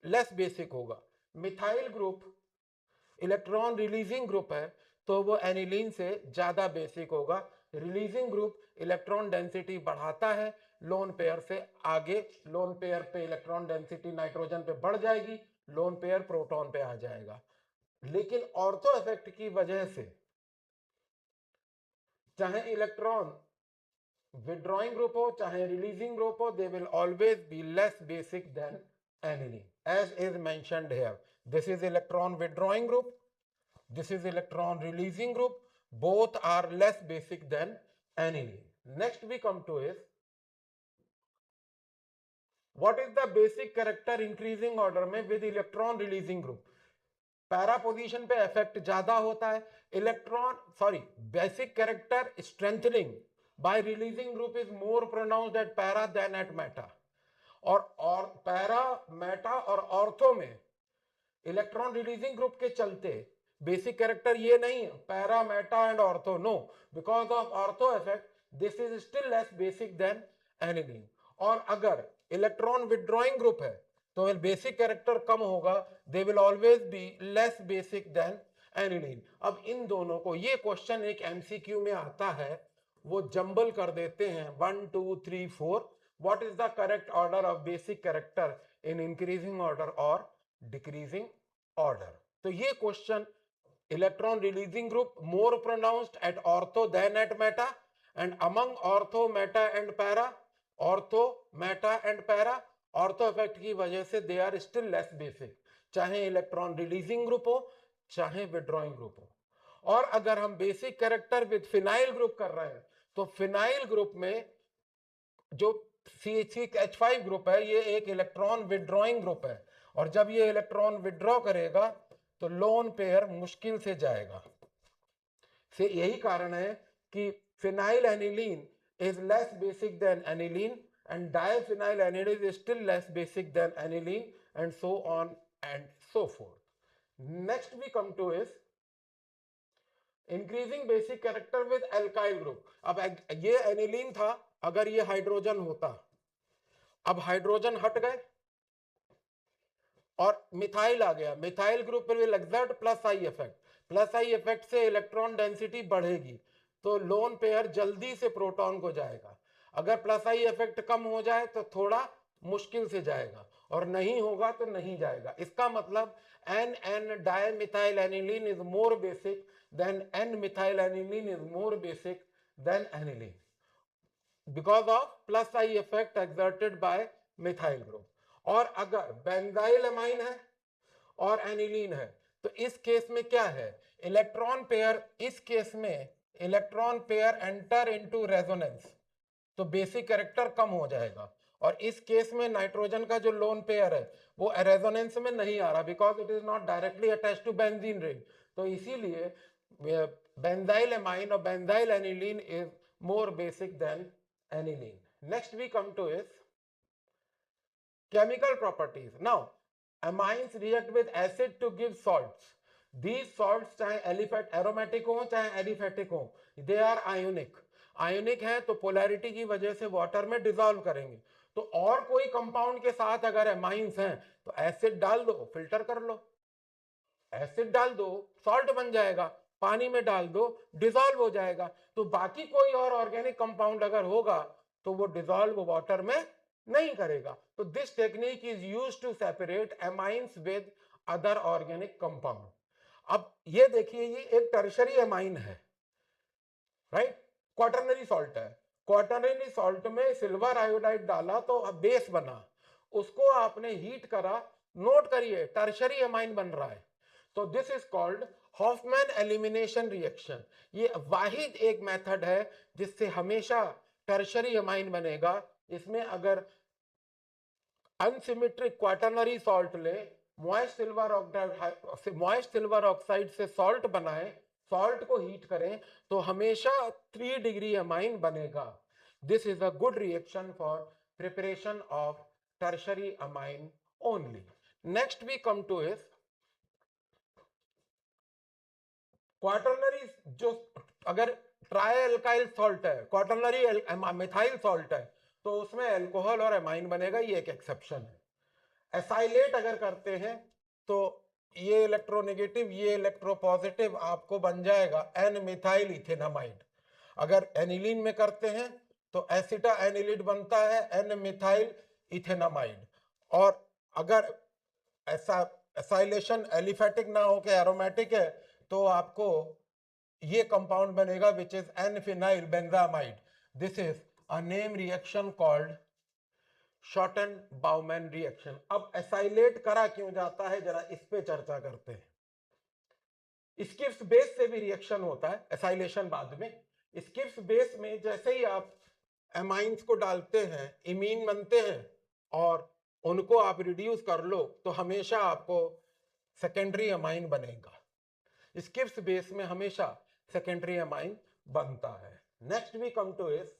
लेस बेसिक होगा. Methyl group electron releasing group है तो वो एनिलीन से ज्यादा बेसिक होगा. रिलीजिंग ग्रुप इलेक्ट्रॉन डेंसिटी बढ़ाता है, लोन पेयर से आगे, लोन पेयर पे इलेक्ट्रॉन डेंसिटी नाइट्रोजन पे बढ़ जाएगी, लोन पेयर प्रोटॉन पे आ जाएगा. लेकिन ऑर्थो इफेक्ट की वजह से चाहे इलेक्ट्रॉन विड्रॉइंग ग्रुप हो चाहे रिलीजिंग ग्रुप हो, they will always be less basic than aniline, as is mentioned here. This is electron withdrawing group, this is electron releasing group, both are less basic than aniline. Next we come to is what is the basic character increasing order में with electron releasing group. Para position पे effect ज्यादा होता है, basic character strengthening by releasing group is more pronounced at para than at meta. और para, meta और ortho में electron releasing group के चलते बेसिक कैरेक्टर ये नहीं para, meta and ortho, no, because of ortho effect this is still less basic than aniline. और अगर electron withdrawing group है तो बेसिक कैरेक्टर कम होगा, they will always be less basic than aniline. अब इन दोनों को, ये क्वेश्चन एक एमसीक्यू में आता है, वो जंबल कर देते हैं 1 2 3 4. What is the correct order of basic character in increasing order और डिक्रीजिंग ऑर्डर. तो ये question electron releasing group more pronounced at ortho than at meta, and among ortho, meta and para, ortho, meta and para, ortho effect की वजह से they are still less basic, चाहे electron releasing group हो चाहे withdrawing group हो. और अगर हम basic character with phenyl group कर रहे हैं तो phenyl group में जो CH5 ग्रुप है ये एक इलेक्ट्रॉन विड्रॉइंग ग्रुप है, और जब ये इलेक्ट्रॉन विड्रॉ करेगा तो लोन पेयर मुश्किल से जाएगा. से यही कारण है कि phenyl aniline is less basic than aniline, and diphenyl aniline is still less basic than aniline, and so on and so forth. Next we come to is increasing basic character with alkyl group. अब ये aniline था, अगर ये hydrogen होता, अब hydrogen हट गए और मिथाइल आ गया, मिथाइल ग्रुप पर will exert plus I effect, plus I effect से इलेक्ट्रॉन डेंसिटी बढ़ेगी तो लोन पेयर जल्दी से प्रोटॉन को जाएगा. अगर प्लस आई इफेक्ट कम हो जाए तो थोड़ा मुश्किल से जाएगा, और नहीं होगा तो नहीं जाएगा. इसका मतलब N dimethyl aniline is more basic than N methyl aniline is more basic than aniline because of plus I effect exerted by methyl group. और अगर बेंजाइल अमाइन है और एनिलीन है तो इस केस में क्या है, इलेक्ट्रॉन पेयर, इस केस में electron pair enter into resonance, तो बेसिक कैरेक्टर कम हो जाएगा। और इस केस में नाइट्रोजन का जो लोन पेयर है वो रेजोनेंस में नहीं आ रहा, because it is not directly attached to benzene ring. तो इसीलिए बेंजाइल एमाइन और benzyl aniline is more basic than aniline. Next we come to is chemical properties. Now amines react with acid to give salts. These salts चाहे aromatic हो चाहे aliphatic हो, they are ionic. Ionic है तो polarity की वजह से water में डिसॉल्व करेंगे। तो और कोई कंपाउंड के साथ अगर एमाइंस हैं तो एसिड डाल दो, फिल्टर कर लो, एसिड डाल दो, सॉल्ट बन जाएगा, पानी में डाल दो, डिसॉल्व हो जाएगा। तो बाकी कोई और ऑर्गेनिक कंपाउंड अगर होगा तो वो डिसॉल्व वाटर में नहीं करेगा। तो this technique is used to separate amines with other organic compound. अब ये देखिए, ये एक टर्शरी एमाइन है, राइट, क्वाटरनरी सॉल्ट है। क्वाटरनरी सॉल्ट में सिल्वर आयोडाइड डाला तो बेस बना, उसको आपने हीट करा, नोट करिए टर्शरी एमाइन बन रहा है। तो this is called Hofmann elimination reaction. ये वाहिद एक मेथड है जिससे हमेशा टर्शरी एमाइन बनेगा। इसमें अगर अनसिमेट्रिक क्वाटरनरी सॉल्ट ले, मॉइस्ट सिल्वर ऑक्साइड से सॉल्ट बनाए, सॉल्ट को हीट करें तो हमेशा 3 डिग्री एमाइन बनेगा। This is a good reaction for preparation of tertiary amine only. Next we come to is quaternary, जो अगर ट्राई एल्काइल सॉल्ट है, क्वाटरनरी मिथाइल सॉल्ट है, तो उसमें अल्कोहल और एमाइन बनेगा, ये एक एक्सेप्शन है। एसाइलेट अगर करते हैं तो ये इलेक्ट्रोनेगेटिव, ये इलेक्ट्रोपॉजिटिव, आपको बन जाएगा एन मिथाइल इथेनामाइड। अगर एनिलीन में करते हैं तो एसिटा एनिलिड बनता है एन मिथाइल इथेनामाइड। और अगर ऐसा एसाइलेशन एलिफेटिक ना हो के एरोमेटिक है तो आपको ये कंपाउंड बनेगा which is N phenyl benzamide. This is a name reaction called Schotten Baumann reaction. अब एसाइलेट करा क्यों जाता है, जरा इस पे चर्चा करते हैं। स्किप्स बेस से भी रिएक्शन होता है, एसाइलेशन बाद में। स्किप्स बेस में जैसे ही आप एमाइंस को डालते हैं, इमीन बनते हैं और उनको आप रिड्यूस कर लो तो हमेशा आपको सेकेंडरी एमाइन बनेगा। स्किप्स बेस में हमेशा सेकेंडरी एमाइन बनता है। Next we come to is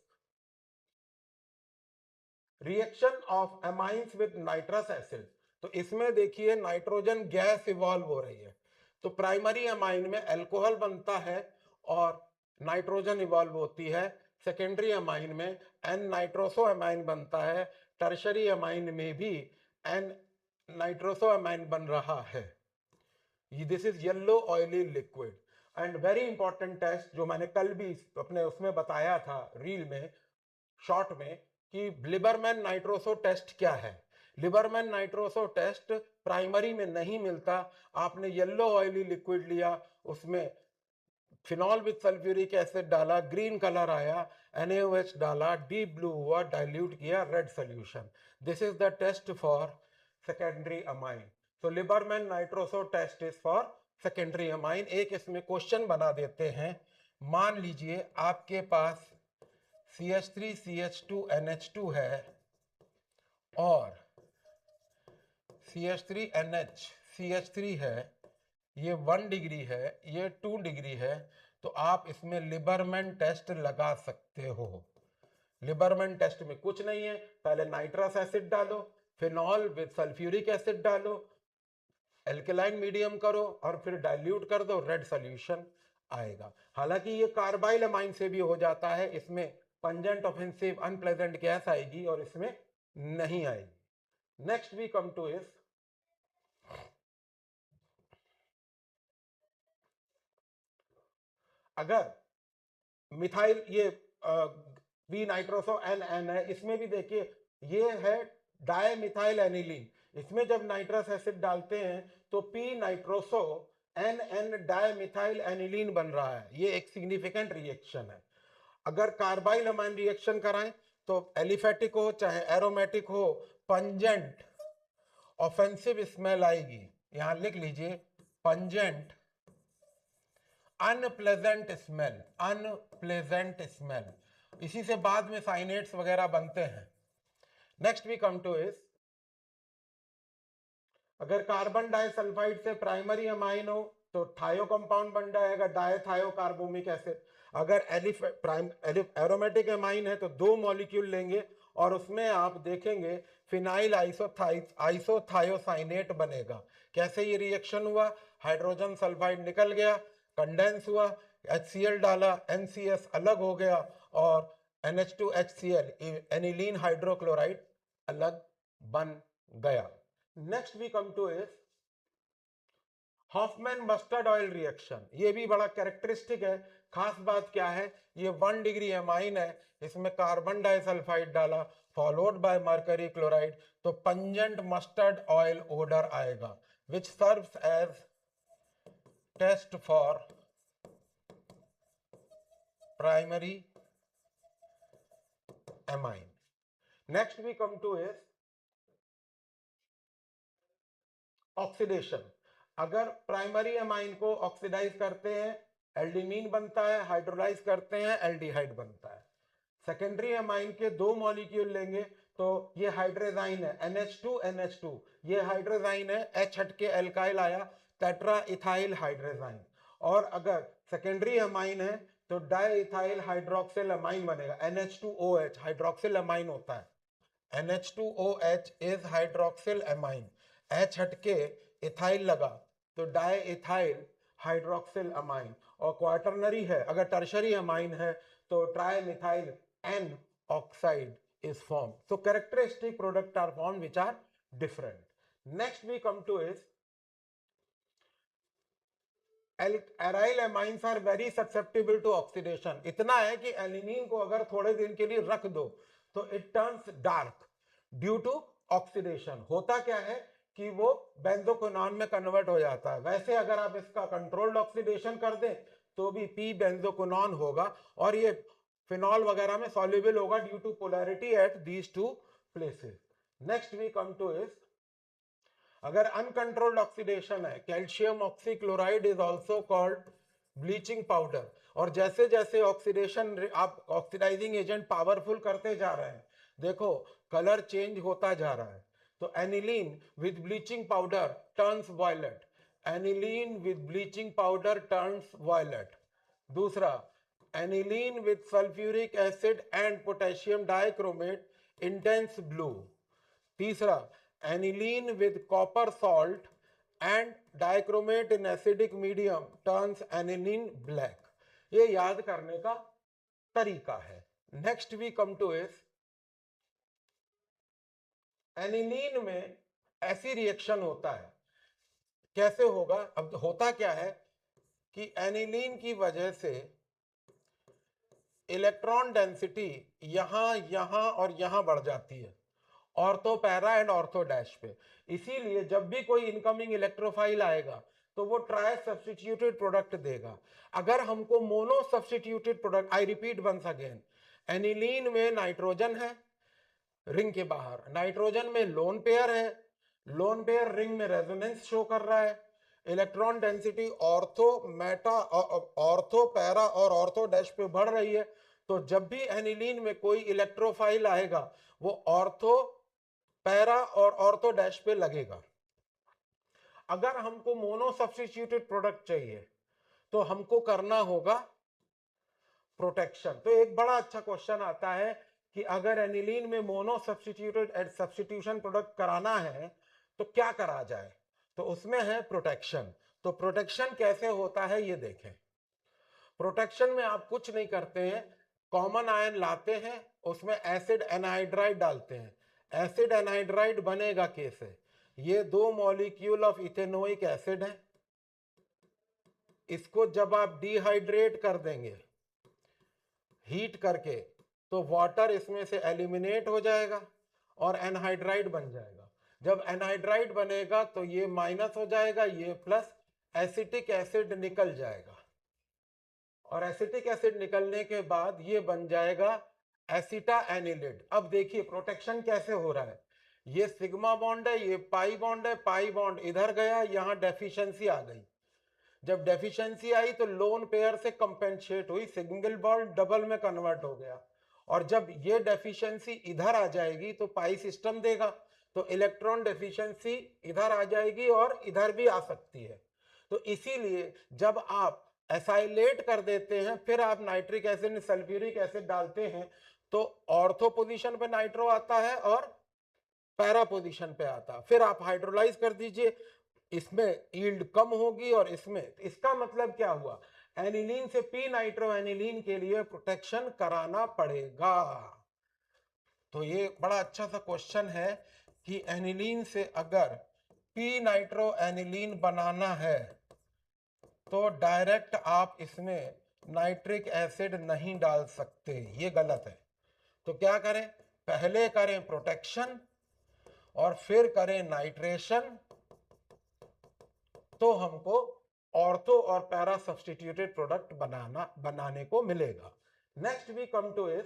reaction of amines with nitrous acid. तो इसमें देखिए नाइट्रोजन गैस इवॉल्व हो रही है, तो प्राइमरी एमाइन में अल्कोहल बनता है और नाइट्रोजन इवॉल्व होती है। सेकेंडरी एमाइन में एन नाइट्रोसो एमाइन बनता है। टर्शरी एमाइन में भी एन नाइट्रोसो एमाइन बन रहा है। This is yellow oily liquid. And very important test जो मैंने कल भी अपने उसमें बताया था रील में, शॉर्ट में, कि लिबरमैन नाइट्रोसो टेस्ट क्या है। लिबरमैन नाइट्रोसो टेस्ट प्राइमरी में नहीं मिलता। आपने येलो ऑयली लिक्विड लिया, उसमें फिनॉल विद सल्फ्यूरिक एसिड डाला, ग्रीन कलर आया, NaOH डाला, डीप ब्लू हुआ, डाइल्यूट किया, red solution. This is the test for secondary amine. तो Liebermann nitroso test is for secondary amine. एक इसमें क्वेश्चन बना देते हैं। मान लीजिए आपके पास CH3CH2NH2 है और CH3NH CH3 है, ये 1 डिग्री है, ये 2 डिग्री है, तो आप इसमें लिबरमैन टेस्ट लगा सकते हो। लिबरमैन टेस्ट में कुछ नहीं है, पहले नाइट्रस एसिड डालो, फिनॉल विद सल्फ्यूरिक एसिड डालो, एल्केलाइन मीडियम करो और फिर डाइल्यूट कर दो, रेड सोल्यूशन आएगा। हालांकि ये कार्बाइल अमाइन से भी हो जाता है, इसमें पंजेंट ऑफेंसिव अनप्लेजेंट गैस आएगी और इसमें नहीं आएगी। Next we come to is अगर मिथाइल, ये वी नाइट्रोसो एन है, इसमें भी देखिए ये है डाई मिथाइल एनिलीन। इसमें जब नाइट्रस एसिड डालते हैं तो P nitroso N dimethyl aniline बन रहा है। ये एक सिग्निफिकेंट रिएक्शन है। अगर कार्बाइल अमाइन रिएक्शन कराएं तो एलिफेटिक हो चाहे एरोमेटिक हो, पंजेंट ऑफेंसिव स्मेल आएगी। यहां लिख लीजिए, pungent unpleasant smell, unpleasant smell. इसी से बाद में साइनेट्स वगैरह बनते हैं। Next we come to is, अगर कार्बन डाइसल्फाइड से प्राइमरी अमाइन हो तो थायो कंपाउंड बन जाएगा, डायथायो कार्बोमिक एसिड। अगर एरोमेटिक अमाइन है तो 2 मॉलिक्यूल लेंगे और उसमें आप देखेंगे फिनाइल आइसोथायोसाइनेट बनेगा। कैसे ये रिएक्शन हुआ? हाइड्रोजन सल्फाइड निकल गया, कंडेंस हुआ, HCl डाला, NCS अलग हो गया और NH2HCl एनिलीन हाइड्रोक्लोराइड अलग बन गया। Next we come to is Hofmann mustard oil reaction. ये भी बड़ा कैरेक्टरिस्टिक है। खास बात क्या है, ये 1 डिग्री एमाइन है, इसमें कार्बन डाइसल्फाइड डाला फॉलोड बाय मर्करी क्लोराइड, तो पंजेंट मस्टर्ड ऑयल ओडर आएगा which serves as test for primary amine. Next we come to is oxidation. अगर प्राइमरी अमाइन को ऑक्सीडाइज करते हैं एल्डिनीन बनता है, हाइड्रोलाइज करते हैं एल्डिहाइड बनता है। सेकेंडरी अमाइन के 2 मॉलिक्यूल लेंगे तो ये हाइड्रोजाइन है NH2NH2, ये हाइड्रोजाइन है, H हट के एल्काइल आया टेट्रा इथाइल हाइड्रोजाइन। और अगर सेकेंडरी अमाइन है तो डाई इथाइल हाइड्रोक्सिल अमाइन बनेगा, NH2OH हाइड्रोक्सिल अमाइन होता है। NH2OH is hydroxyl amine, H हट के इथाइल लगा तो डाई इथाइल हाइड्रोक्सिल अमाइन। और क्वार्टरनरी है, अगर टर्शरी अमाइन है तो tri methyl N oxide is formed. So characteristic product are formed which are different. Next we come to is aryl amines are very susceptible to oxidation. इतना है कि alanine को अगर थोड़े दिन के लिए रख दो तो it turns dark due to oxidation. होता क्या है कि वो बेंजोक्विनोन में कन्वर्ट हो जाता है। वैसे अगर आप इसका कंट्रोल्ड ऑक्सीडेशन कर दें तो भी पी बेंजोक्विनोन होगा और ये फिनॉल वगैरह में सॉल्युबल होगा due to polarity at these 2 places. Next we come to is, अगर अनकंट्रोल्ड ऑक्सीडेशन है, calcium oxychloride is also called bleaching powder. और जैसे जैसे ऑक्सीडेशन आप ऑक्सीडाइजिंग एजेंट पावरफुल करते जा रहे हैं, देखो कलर चेंज होता जा रहा है। तो aniline with bleaching powder turns violet, aniline with bleaching powder turns violet. दूसरा, aniline with sulfuric acid and potassium dichromate intense blue। तीसरा, aniline with copper salt and dichromate in acidic medium turns aniline black। ये याद करने का तरीका है। Next we come to is, aniline में ऐसी रिएक्शन होता है, कैसे होगा? अब होता क्या है कि एनिलीन की वजह से इलेक्ट्रॉन डेंसिटी यहां यहां और यहां बढ़ जाती है, ortho para and ortho dash पे। इसीलिए जब भी कोई इनकमिंग इलेक्ट्रोफाइल आएगा तो वो ट्राई सब्स्टिट्यूटेड प्रोडक्ट देगा। अगर हमको mono substituted product, I repeat once again, aniline में नाइट्रोजन है रिंग के बाहर, नाइट्रोजन में लोन पेयर है, लोन पेयर रिंग में रेजोनेंस शो कर रहा है, electron density ortho meta ortho para और ऑर्थो डैश पे बढ़ रही है। तो जब भी एनिलीन में कोई इलेक्ट्रोफाइल आएगा वो ऑर्थो पैरा और ऑर्थो डैश पे लगेगा। अगर हमको मोनो सब्स्टिट्यूटेड प्रोडक्ट चाहिए तो हमको करना होगा प्रोटेक्शन। तो एक बड़ा अच्छा क्वेश्चन आता है कि अगर एनिलीन में मोनो सब्स्टिट्यूशन प्रोडक्ट कराना है तो क्या करा जाए? तो उसमें है प्रोटेक्शन। तो प्रोटेक्शन कैसे होता है ये देखें। प्रोटेक्शन में आप कुछ नहीं करते हैं, कॉमन आयन लाते हैं, उसमें एसिड एनहाइड्राइड डालते हैं। एसिड एनहाइड्राइड बनेगा कैसे? ये 2 मॉलिक्यूल ऑफ इथेनोइक एसिड है, इसको जब आप डिहाइड्रेट कर देंगे हीट करके तो वाटर इसमें से एलिमिनेट हो जाएगा और एनहाइड्राइड बन जाएगा। जब एनहाइड्राइड बनेगा तो ये माइनस हो जाएगा, ये प्लस, एसिटिक एसिड निकल जाएगा और एसिटिक एसिड निकलने के बाद ये बन जाएगा एसिटा एनिलिड। अब देखिए प्रोटेक्शन कैसे हो रहा है, ये सिग्मा बॉन्ड है, ये पाई बॉन्ड है, पाई बॉन्ड इधर गया, यहां डेफिशिएंसी आ गई। जब डेफिशिएंसी आई तो लोन पेयर से कंपेंसेट हुई, सिंगल बॉन्ड डबल में कन्वर्ट हो गया और जब ये डेफिशिएंसी इधर आ जाएगी तो पाई सिस्टम देगा, तो इलेक्ट्रॉन डेफिशिएंसी इधर आ जाएगी और इधर भी आ सकती है। तो इसीलिए जब आप एसाइलेट कर देते हैं, फिर आप नाइट्रिक एसिड सल्फ्यूरिक एसिड डालते हैं, तो ऑर्थो पोजीशन पे नाइट्रो आता है और पैरा पोजीशन पे आता है। फिर आप हाइड्रोलाइज कर दीजिए, इसमें यील्ड कम होगी और इसमें, इसका मतलब क्या हुआ, एनिलीन से पी नाइट्रो एनिलीन के लिए प्रोटेक्शन कराना पड़ेगा। तो ये बड़ा अच्छा सा क्वेश्चन है कि एनिलीन से अगर पी नाइट्रो एनिलीन बनाना है तो डायरेक्ट आप इसमें नाइट्रिक एसिड नहीं डाल सकते, ये गलत है। तो क्या करें, पहले करें प्रोटेक्शन और फिर करें नाइट्रेशन, तो हमको ऑर्थो और पैरा सब्स्टिट्यूटेड प्रोडक्ट बनाने को मिलेगा। Next we come to is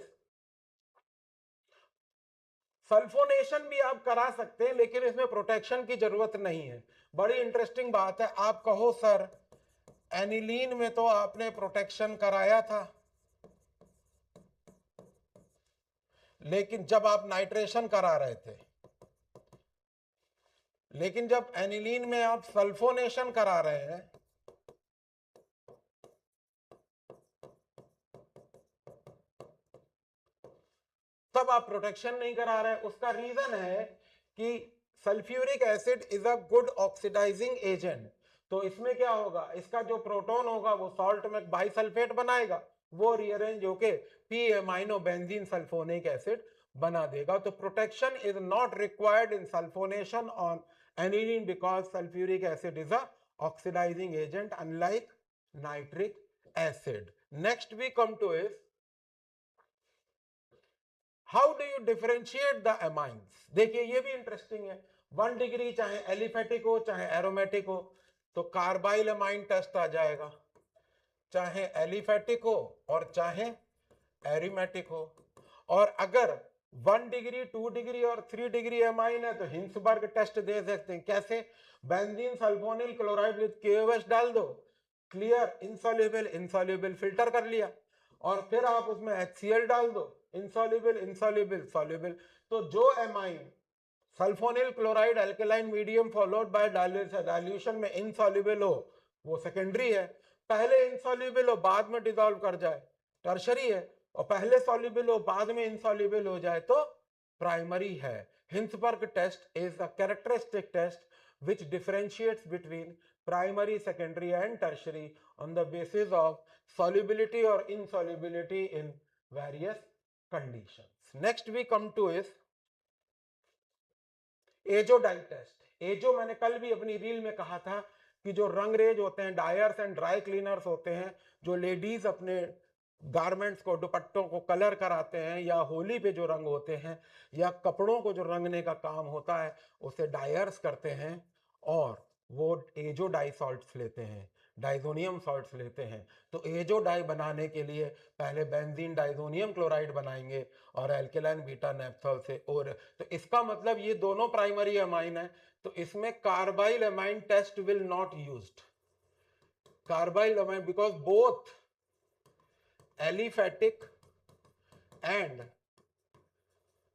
sulphonation भी आप करा सकते हैं, लेकिन इसमें प्रोटेक्शन की जरूरत नहीं है। बड़ी इंटरेस्टिंग बात है, आप कहो सर एनिलीन में तो आपने प्रोटेक्शन कराया था, लेकिन जब आप नाइट्रेशन करा रहे थे, लेकिन जब एनिलीन में आप सल्फोनेशन करा रहे हैं तब आप प्रोटेक्शन नहीं करा रहे हैं। उसका रीजन है कि sulphuric acid is a good oxidising agent. तो इसमें क्या होगा, इसका जो प्रोटॉन होगा वो सॉल्ट में बाइसल्फेट बनाएगा, वो रीअरेंज होके P amino benzene sulphonic acid बना देगा। तो protection is not required in sulphonation on aniline because sulphuric acid is a oxidising agent unlike nitric acid. Next we come to is how do you differentiate the amines. देखिए ये भी interesting है, 1 degree चाहे aliphatic हो चाहे aromatic हो, तो carbyl amine test आ जाएगा, चाहे एलिफेटिक हो और चाहे एरोमेटिक हो। और अगर 1 डिग्री 2 डिग्री और 3 डिग्री एमाइन है तो हिंसबर्ग टेस्ट दे सकते हैं। कैसे, benzene sulphonyl chloride with KOH डाल दो, क्लियर इनसॉल्युबल इनसॉल्युबल फिल्टर कर लिया, और फिर आप उसमें HCl डाल दो, इनसॉल्युबल इनसॉल्युबल सॉल्युबल। तो जो amine sulphonyl chloride alkaline medium followed by dilution में इनसॉल्युबल हो वो सेकेंडरी है, पहले इनसॉल्युबल हो बाद में डिसॉल्व कर जाए टर्शरी है, और पहले सॉल्युबल हो बाद में इनसॉल्युबल हो जाए तो प्राइमरी है। Hinsberg test is a characteristic test which differentiates between primary, secondary and tertiary on the basis of solubility or insolubility in various conditions. Next we come to is azo dye test. Azo मैंने कल भी अपनी reel में कहा था कि जो रंग रेज होते हैं, डायर्स एंड ड्राई क्लीनर्स होते हैं, जो लेडीज अपने गारमेंट्स को, दुपट्टों को कलर कराते हैं, या होली पे जो रंग होते हैं, या कपड़ों को जो रंगने का काम होता है उसे डायर्स करते हैं, और वो एजो डाई सॉल्ट्स लेते हैं, डाइजोनियम सॉल्ट्स लेते हैं। तो एजो डाई बनाने के लिए पहले बेंजीन डाइजोनियम क्लोराइड बनाएंगे और एल्केलाइन बीटा नेप्थॉल से, और तो इसका मतलब ये दोनों प्राइमरी अमाइन है, तो इसमें carbyl amine test will not used. Carbyl amine because both aliphatic and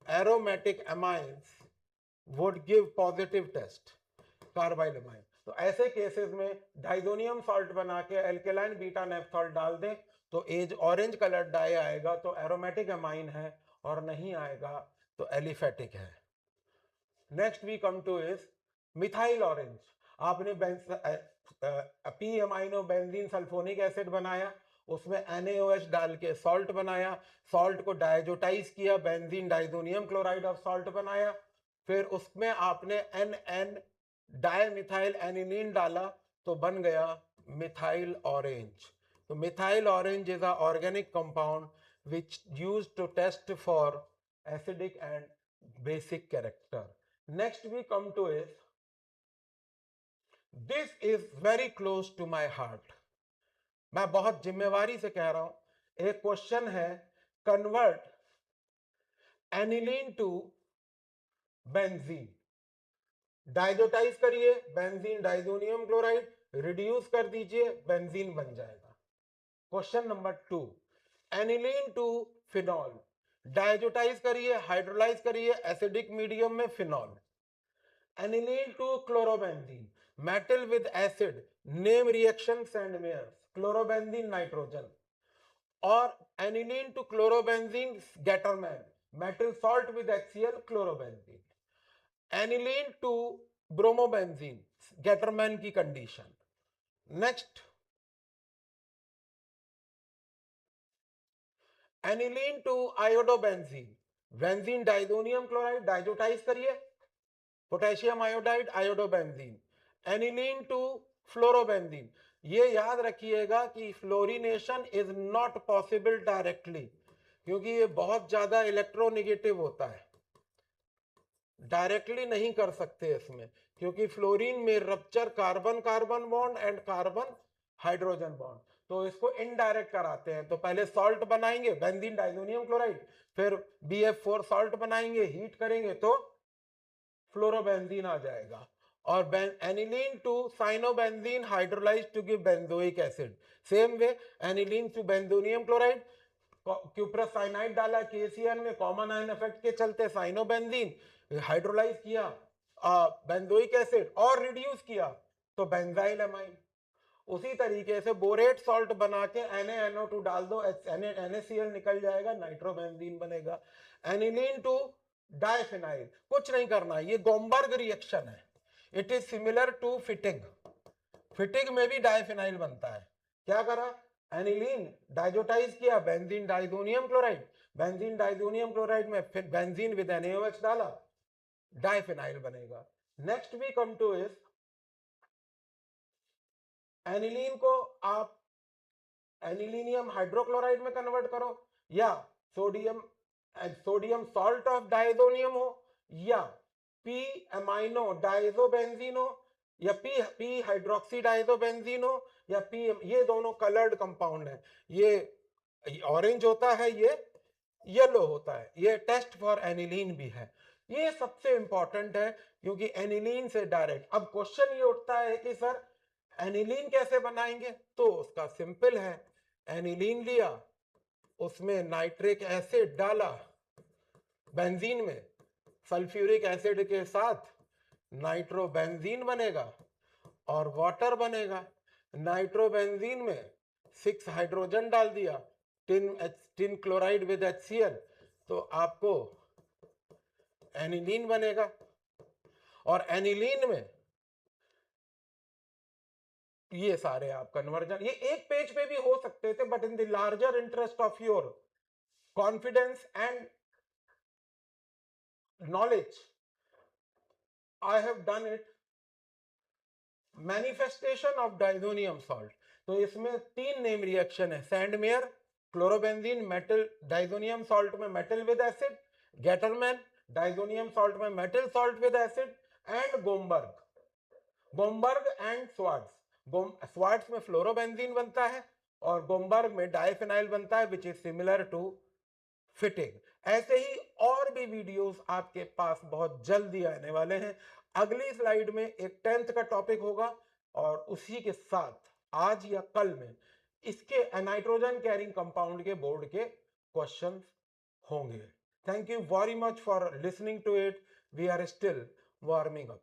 aromatic amines would give positive test carbyl amine. तो ऐसे केसेस में डाइजोनियम सॉल्ट बना के एल्केलाइन बीटा नेप्थॉल डाल दें तो एज ऑरेंज कलर डाई आएगा तो एरोमेटिक अमाइन है, और नहीं आएगा तो एलिफेटिक है। Next we come to is methyl orange. आपने P amino benzene sulphonic acid बनाया, उसमें NaOH डाल के सॉल्ट बनाया, सॉल्ट को डायजोटाइज किया, benzene diazonium chloride of salt बनाया, फिर उसमें आपने NN डायमिथाइल एनिलीन डाला तो बन गया मिथाइल ऑरेंज। तो methyl orange is a organic compound which used to test for acidic and basic character. Next we come to is, this is very close to my heart. मैं बहुत जिम्मेवारी से कह रहा हूं, एक क्वेश्चन है, कन्वर्ट एनिलीन टू बेंजीन, डाइजोटाइज करिए बेंजीन डाइजोनियम क्लोराइड, रिड्यूस कर दीजिए बेंजीन बन जाएगा। Question number 2, aniline to phenol, diazotise करिए, हाइड्रोलाइज करिए एसिडिक मीडियम में phenol. aniline to chlorobenzene, metal with acid, name reaction Sandmeyer's, chlorobenzene nitrogen, or aniline to chlorobenzene Gattermann, metal salt with HCl chlorobenzene, aniline to bromobenzene Gattermann की condition. Next, aniline to iodobenzene, benzene diazonium chloride, diazotise करिए, potassium iodide, iodobenzene, aniline to fluorobenzene. ये याद रखिएगा कि fluorination is not possible directly, क्योंकि ये बहुत ज्यादा इलेक्ट्रोनेगेटिव होता है, डायरेक्टली नहीं कर सकते इसमें, क्योंकि फ्लोरीन में rupture carbon carbon bond and carbon hydrogen bond, तो इसको इनडायरेक्ट कराते हैं। तो पहले सॉल्ट बनाएंगे बेंजीन डाइजोनियम क्लोराइड, फिर BF4 सॉल्ट बनाएंगे, हीट करेंगे तो फ्लोरोबेंजीन आ जाएगा। और aniline to cyanobenzene hydrolyse to give benzoic acid. Same way aniline to benzonium chloride, cuprous cyanide डाला KCN में, कॉमन आयन इफेक्ट के चलते साइनोबेंजीन हाइड्रोलाइज किया बेंजोइक एसिड और रिड्यूस किया तो बेंजाइल एमाइन। उसी तरीके से बोरेट सॉल्ट बना के NaNO2 डाल दो, NaCl निकल जाएगा, नाइट्रोबेंजीन बनेगा। एनिलीन टू डाइफिनाइल, कुछ नहीं करना, ये गोमबर्ग रिएक्शन है। इट इज सिमिलर टू फिटिग, फिटिग में भी डाइफिनाइल बनता है। क्या करा, एनिलीन डाइजोटाइज किया, benzene diazonium chloride, benzene diazonium chloride में फिर बेंजीन विद NaOH डाला, डाइफिनाइल बनेगा। Next we come to is aniline को आप एनिलीनियम हाइड्रोक्लोराइड में कन्वर्ट करो, या सोडियम सॉल्ट ऑफ डाइजोनियम हो, या पी एमाइनो डाइजोबेंजीन हो, या पी हाइड्रोक्सी डाइजोबेंजीन हो, या पी, ये दोनों कलर्ड कंपाउंड है, ये ऑरेंज होता है, ये येलो होता है, ये टेस्ट फॉर एनिलीन भी है। ये सबसे इंपॉर्टेंट है, क्योंकि एनिलीन से डायरेक्ट अब क्वेश्चन ये उठता है कि सर एनिलीन कैसे बनाएंगे, तो उसका सिंपल है, एनिलीन लिया, उसमें नाइट्रिक एसिड डाला, बेंजीन में सल्फ्यूरिक एसिड के साथ नाइट्रोबेंजीन बनेगा और वाटर बनेगा। नाइट्रोबेंजीन में 6 हाइड्रोजन डाल दिया, टिन क्लोराइड विद HCl, तो आपको एनिलीन बनेगा। और एनिलीन में ये सारे आप कन्वर्जन, ये एक पेज पे भी हो सकते थे, but in the larger interest of your confidence and knowledge I have done it. Manifestation of diazonium salt, तो इसमें 3 नेम रिएक्शन है, Sandmeyer, chlorobenzene metal diazonium salt में metal with acid, Gattermann diazonium salt में metal salt with acid, and Gomberg and Swarts. Swarts में fluorobenzene बनता है और Gomberg में डाइफिनाइल बनता है, which is similar to Fittig. ऐसे ही और भी वीडियोस आपके पास बहुत जल्दी आने वाले हैं। अगली स्लाइड में एक 10th का टॉपिक होगा और उसी के साथ आज या कल में इसके नाइट्रोजन कैरिंग कंपाउंड के बोर्ड के क्वेश्चंस होंगे। Thank you very much for listening to it, we are still warming up.